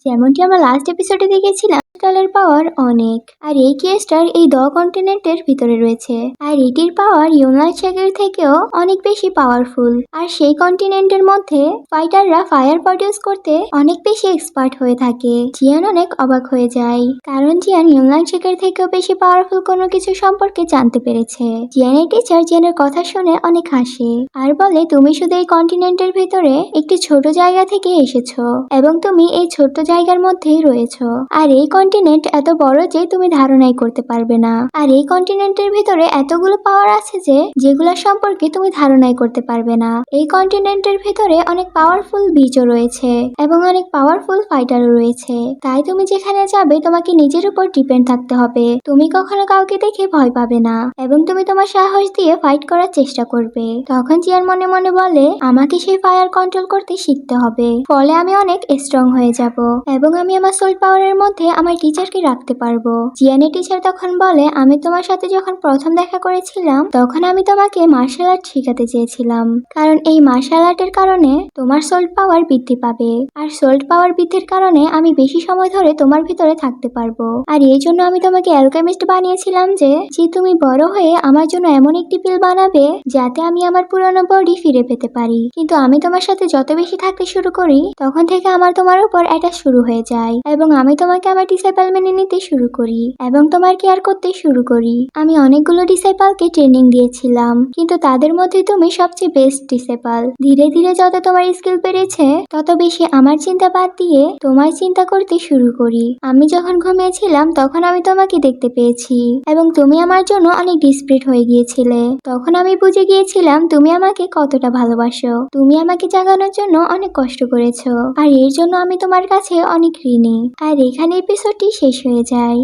যেমনটি আমরা লাস্ট এপিসোডে দেখেছিলাম, ক্রিস্টালের পাওয়ার অনেক, আর এই ক্রিস্টাল এই 10 কন্টিনেন্টের ভিতরে রয়েছে, আর এটির পাওয়ার ইউনাইট শেকের থেকেও অনেক বেশি পাওয়ারফুল। আর সেই কন্টিনেন্টের মধ্যে ফাইটাররা ফায়ার প্রডিউস করতে অনেক বেশি এক্সপার্ট হয়ে থাকে। জিয়ান অনেক অবাক হয়ে যায়, কারণ জিয়ান ইউনাইট শেকের থেকেও বেশি পাওয়ারফুল কোনো কিছু সম্পর্কে জানতে পেরেছে। জিয়ানের টিচার জিয়ানের কথা শুনে অনেক হাসে আর বলে, তুমি শুধু এই কন্টিনেন্টের ভিতরে একটি ছোট জায়গা থেকে এসেছো এবং তুমি এই ছোট্ট জায়গার মধ্যেই রয়েছো। আর এই কন্টিনেন্ট এত বড় যে তুমি ধারণাই করতে পারবে না। আর এই কন্টিনেন্টের ভিতরে এতগুলো পাওয়ার আছে যে যেগুলো সম্পর্কে তুমি ধারণাই করতে পারবে না। এই কন্টিনেন্টের ভিতরে অনেক পাওয়ারফুল বীজও রয়েছে এবং অনেক পাওয়ারফুল ফাইটারও রয়েছে। তাই তুমি যেখানে যাবে তোমাকে নিজের উপর ডিপেন্ড থাকতে হবে। তুমি কখনো কাউকে দেখে ভয় পাবে না এবং তুমি তোমার সাহস দিয়ে ফাইট করার চেষ্টা করবে। তখন জিয়ান মনে মনে বলে, আমাকে সেই ফায়ার কন্ট্রোল করতে শিখতে হবে, ফলে আমি অনেক স্ট্রং হয়ে যাব এবং আমি আমার সোল পাওয়ারের মধ্যে আমার টিচারকে রাখতে পারবো। জিয়ানের টিচার তখন বলে, আমি তোমার সাথে যখন প্রথম দেখা করেছিলাম তখন আমি তোমাকে মার্শাল আর্ট শেখাতে চেয়েছিলাম, কারণ এই মার্শাল আর্টের কারণে তোমার সোল পাওয়ার বৃদ্ধি পাবে, আর সোল পাওয়ার বৃদ্ধির কারণে আমি বেশি সময় ধরে তোমার ভিতরে থাকতে পারবো। আর এই জন্য আমি তোমাকে অ্যালকেমিস্ট বানিয়েছিলাম যে তুমি বড় হয়ে আমার জন্য এমন একটি পিল বানাবে যাতে আমি আমার পুরনো বডি ফিরে পেতে পারি। কিন্তু আমি তোমার সাথে যত বেশি থাকতে শুরু করি তখন থেকে আমার তোমার উপর অ্যাটাচ শুরু হয়ে যায় এবং আমি তোমাকে আমার ডিসাইপল মেনে নিতে শুরু করি এবং তোমার কেয়ার করতে শুরু করি। আমি অনেকগুলো ডিসাইপলকে ট্রেনিং দিয়েছিলাম, কিন্তু তাদের মধ্যে তুমি সবচেয়ে বেস্ট ডিসাইপল। ধীরে ধীরে যত তোমার স্কিল বেড়েছে তত বেশি আমার চিন্তা বাদ দিয়ে তোমার চিন্তা করতে শুরু করি। আমি যখন ঘুমিয়েছিলাম তখন আমি তোমাকে দেখতে পেয়েছি এবং তুমি আমার জন্য অনেক ডিসপ্রেট হয়ে গিয়েছিলে। তখন আমি বুঝে গিয়েছিলাম তুমি আমাকে কতটা ভালোবাসো। তুমি আমাকে জাগানোর জন্য অনেক কষ্ট করেছো, আর এর জন্য আমি তোমার কাছে অনেক ঋণী। আর এখানে এপিসোডটি শেষ হয়ে যায়।